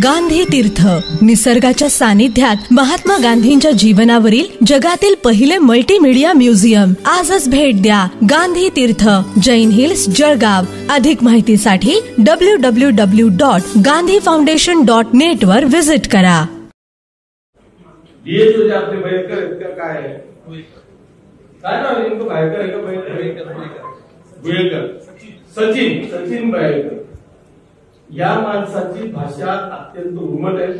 गांधी तीर्थ, निसर्गाच्या सानिध्यात महात्मा गांधींच्या जीवनावरील जगातील पहिले मल्टीमीडिया म्युझियम. आजच भेट द्या. गांधी तीर्थ, जैन हिल्स, जळगाव. अधिक माहितीसाठी www.gandhifoundation.net वर विजिट करा. आपले भयंकर आहेत का काय आहे? काय नाव नेमकं? भयंकर आहे का भयंकर? सचिन भयंकर. या माणसाची भाषा अत्यंत उर्मट आहे.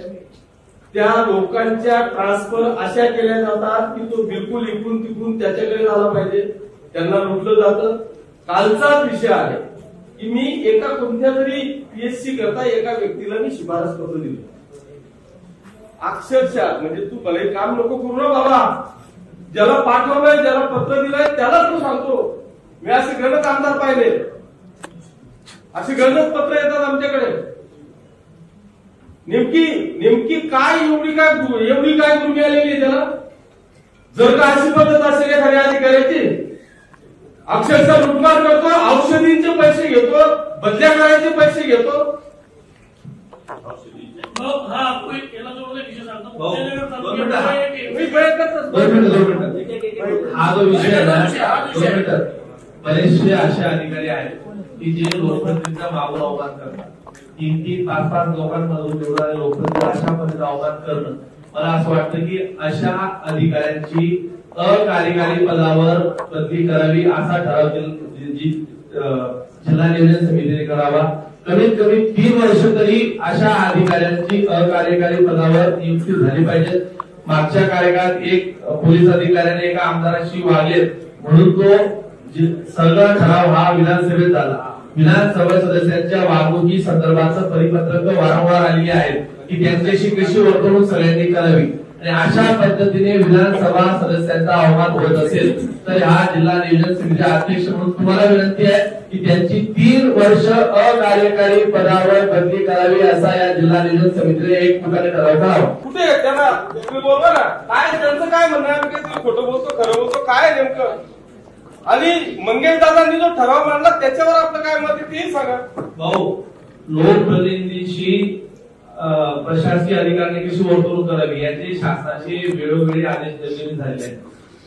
त्या लोकांच्या ट्रान्सफर अशा केल्या जातात की तो बिलकुल इकडून तिकडून त्याच्याकडे झाला पाहिजे, त्यांना लुटलं जातं. कालचाच विषय आहे की मी एका कोणत्या तरी पीएचसी करता एका व्यक्तीला मी शिफारस पत्र दिलं. अक्षरशः म्हणजे तू भले काम नको करू ना बाबा, ज्याला पाठवलंय ज्याला पत्र दिलंय त्याला तू सांगतो. मी असे गणत आमदार पाहिले, अशी गणत पत्र येतात आमच्याकडे. नेमकी काय एवढी काय गुन्हे आलेली त्याला? जर का अशी पद्धत असेल एखाद्या अधिकाऱ्याची, अक्षरशः लुटमार करतो, औषधींचे पैसे घेतो, बदल्या करायचे पैसे घेतो. हा जो विषय आहे ना, बरेचसे असे अधिकारी आहेत की जे लोकप्रतिनिधीचा मागून अवमान करतात. 3-5 लोकांमधून निवडणारे लोकप्रतिनिधी अशा पद्धतीने अवमान करणं, मला असं वाटतं की अशा अधिकाऱ्यांची अकार्यकारी पदावर बदली करावी असा ठराव जिल्हा नियोजन समितीने करावा. कमीत कमी 3 वर्ष तरी अशा अधिकाऱ्यांची अकार्यकारी पदावर नियुक्ती झाली पाहिजे. मागच्या कार्यकाळात एक पोलीस अधिकाऱ्याने एका आमदाराशी वागले म्हणून तो सगळा ठराव हा विधानसभेत झाला. विधानसभा सदस्यांच्या वागणुकी संदर्भात परिपत्रक वारंवार आलेली आहेत की त्यांच्याशी कशी वर्तणूक सगळ्यांनी करावी. आणि अशा पद्धतीने विधानसभा सदस्यांचा अवमान होत असेल तर हा जिल्हा नियोजन समितीचे अध्यक्ष म्हणून तुम्हाला विनंती आहे की त्यांची 3 वर्ष अकार्यकारी पदावर बदली करावी असा या जिल्हा नियोजन समितीने एक प्रकारे ठराव करावा. कुठे त्यांना बोलवा ना, काय त्यांचं काय म्हणणं आहे? खोटं बोलतो खरं बोलतो काय नेमकं? आणि मंगेश दादांनी जो ठराव मांडला त्याच्यावर आपलं काय मत आहे ते सांगा. भाऊ, लोकप्रतिनिधींशी प्रशासकीय अधिकाऱ्यांनी कशी वर्तणूक करावी याचे शासनाचे वेळोवेळी आदेश निर्गमित झालेले आहेत.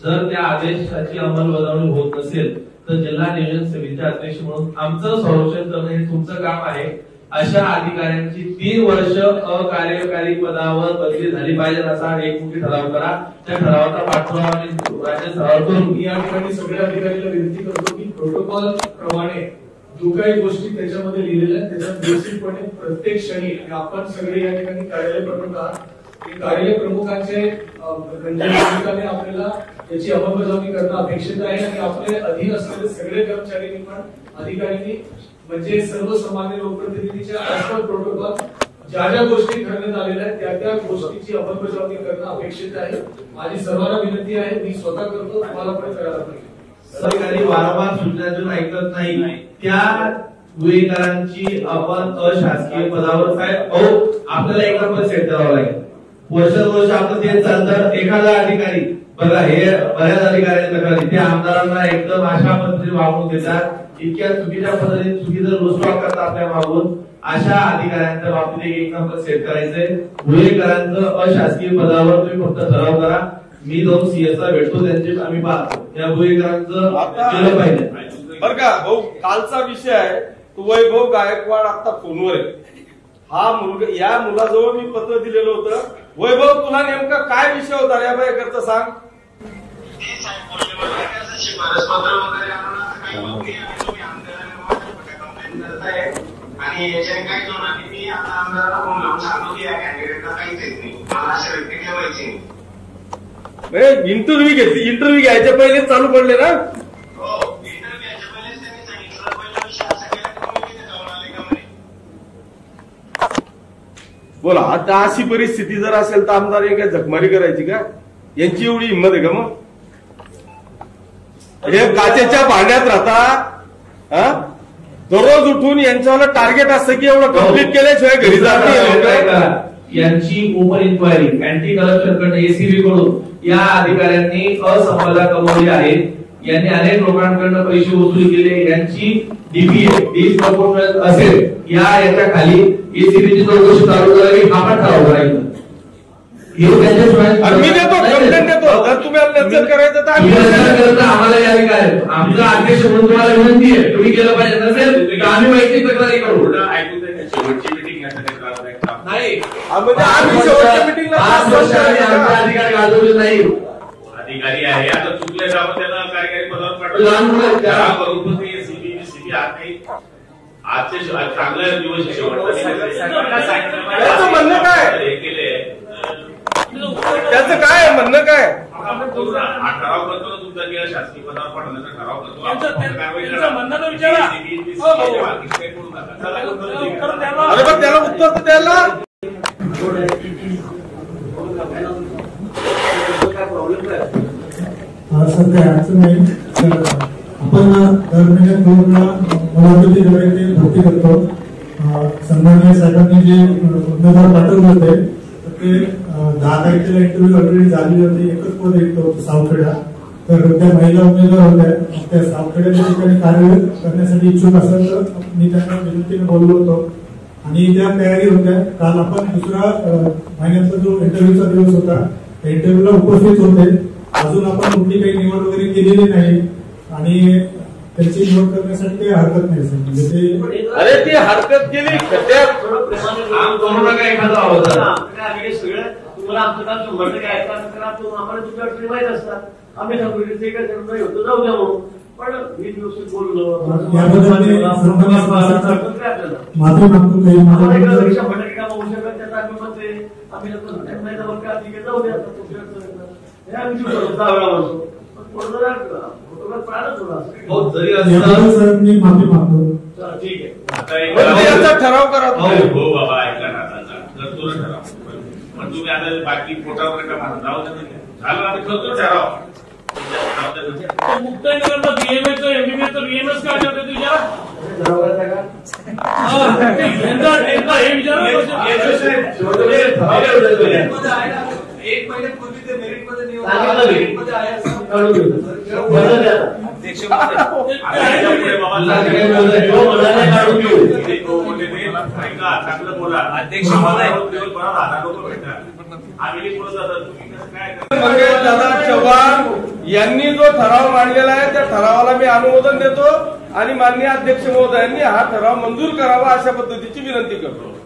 जर त्या आदेशाची अंमलबजावणी होत नसेल तर जिल्हा नियोजन समितीचे अध्यक्ष म्हणून आमचं संरक्षण करणं हे तुमचं काम आहे. अशा अधिकाऱ्यांची 3 वर्ष अकार्यकारी पदावर बदली झाली पाहिजे असा एकमुखी ठराव करा. त्या ठरावाचा पाठपुरावा आणि राज्य स्तरावर करून या ठिकाणी सगळ्या अधिकाऱ्यांना विनंती करतो की प्रोटोकॉल प्रमाणे जो काही गोष्टी त्याच्यामध्ये लिहिलेल्या आहेत त्याच्यात बेसिकपणे प्रत्येक क्षणी आपण सगळे या ठिकाणी कार्यालय प्रमुख आहात, कार्यालय प्रमुखांचे भूमिकाने आपल्याला याची अंमलबजावणी करणं अपेक्षित आहे. आणि आपले अधीन असलेले सगळे कर्मचाऱ्यांनी पण अधिकाऱ्यांनी म्हणजे सर्वसामान्य लोकप्रतिनिधीच्या आसपास प्रोटोकॉल ज्या गोष्टी करण्यात आलेल्या आहेत त्या गोष्टीची अंमलबजावणी करणं अपेक्षित आहे. माझी सर्वांना विनंती आहे, मी स्वतः करतो, तुम्हाला पण करायला पाहिजे. सरकारी वारंवार सूचना देऊन ऐकत नाही त्या गुन्हेगारांची आपण अशासकीय पदावर काय आपल्याला एका पण सेट करावं लागेल. वर्ष आपण ते चालतं. एखादा अधिकारी बघा, हे बऱ्याच अधिकाऱ्यांना ते आमदारांना एकदम अशा पद्धतीने वागणूक देतात, इतक्या चुकीच्या पद्धतीने चुकीचं रुसवा करतात आपल्या मागून. अशा अधिकाऱ्यांच्या बाबतीत एक नंबर सेट करायचंय. गुन्हेगारांचं अशासकीय पदावर तुम्ही फक्त ठराव करा. मी 2 सीएसला भेटतो, त्यांचे आम्ही पाहतो. त्या गुन्हेगारांचं केलं पाहिजे. बरं का भाऊ, कालचा विषय आहे तो वैभव गायकवाड आता फोनवर आहे. हा मुलगा, या मुलाजवळ मी पत्र दिलेलं होतं. वैभव, तुला नेमका काय विषय होता या बाय करता सांग. आणि याच्याने काय होणार की मी आता आमदारांना फोन लावून सांगतो की या कॅन्डिडेटला काहीच येत नाही, मला अशा व्यक्ती ठेवायची नाही. इंटरव्ह्यू घ्यायच्या पहिले चालू पडले ना? हो, इंटरव्ह्यू घ्यायच्या पहिलेच त्यांनी सांगितलं. पहिला विषय असा केला की तुम्ही तिथे जाऊन आले का म्हणे. बोला, आता अशी परिस्थिती जर असेल तर आमदार काय झकमारी करायची का? यांची एवढी हिंमत आहे का? मग हे काचेच्या भांड्यात राहता, दररोज उठून यांच्यावर टार्गेट असतं की एवढं कंप्लीट केल्याशिवाय घरी जात नाही. यांची ओपन इन्क्वायरी अँटी करप्शन कडे एसीबी कडून या अधिकाऱ्यांनी असफलता कमवली आहे. यांनी अनेक लोकांकडून पैसे वसूल केले, यांची डीपीए डिस्प्रपोर्शनल असेल याच्या खाली एसीबीची चौकशी चालू करावी, हा पण ठराव करायचा. मी देतो कंप्लेंट देतो. जर तुम्ही नजर करायचं तर आम्हाला यावी काय, आमचा अध्यक्ष म्हणून तुम्हाला विनंती आहे, तुम्ही केलं पाहिजे. नसेल तर आम्ही वैयक्तिक तक्रारी करू. शेवटची मिटिंग नाही आम्ही शेवटच्या मिटिंगला आमचे अधिकारी गाजवले नाही. अधिकारी आहे आता चुकले जावं त्यांना कार्यकारी पदावर पाठवलं. एसीबी आजचे चांगला दिवस त्याचं म्हणणं काय, त्याचं काय म्हणणं काय, हा ठराव करतो ना तुमचा गेला शासकीय पदावर पाठवण्याचा ठराव करतो. अरे पण त्याला उत्तर तर द्यायला. सध्या अडचण नाही. आपण दर महिन्यात 2 वेळा ते भरती करतो. सन्माननीय साहेबांनी जे उमेदवार पाठवले होते ते 10 तारखेला इंटरव्ह्यू ऑलरेडी झालेली होती. एकच पद येत होतं सावखेडा. तर त्या महिला उमेदवार होत्या, त्या सावखेड्याच्या ठिकाणी कार्य करण्यासाठी इच्छुक असेल तर मी त्यांना विनंतीने बोललो होतो आणि त्या तयारी होत्या. काल आपण दुसरा महिन्याचा जो इंटरव्ह्यूचा दिवस होता त्या इंटरव्ह्यूला उपस्थित होते. अजून आपण कुठली काही निवड वगैरे केलेली नाही आणि त्यांची निवड करण्यासाठी काही हरकत नाही. म्हणजे ते अरे ती हरकत केली एखादा होता तुम्हाला आमचं काम 100% ऐकायचं आम्हाला तुमच्या अडचणी माहीत असतात. आम्ही होतो जाऊ द्या म्हणून, पण मी व्यवस्थित बोललो मात्र मागतो काही आम्ही जाऊ द्या मी माफी मागतो. ठीक आहे, याचा ठराव करा. हो बाबा ऐका ना, जर तुला ठराव पण तुम्ही आता बाकी पोटावर का जाऊ झालं आम्ही करतो ठराव. मुक्ताईनगरला बीएमएस एमबीबीएस बीएमएस काय करते तुझ्या एक महिन्यापूर्वी ते मेरिटमध्ये दादा चव्हाण यांनी जो ठराव मांडलेला आहे त्या ठरावाला मी अनुमोदन देतो आणि माननीय अध्यक्ष महोदयांनी हा ठराव मंजूर करावा अशा पद्धतीची विनंती करतो.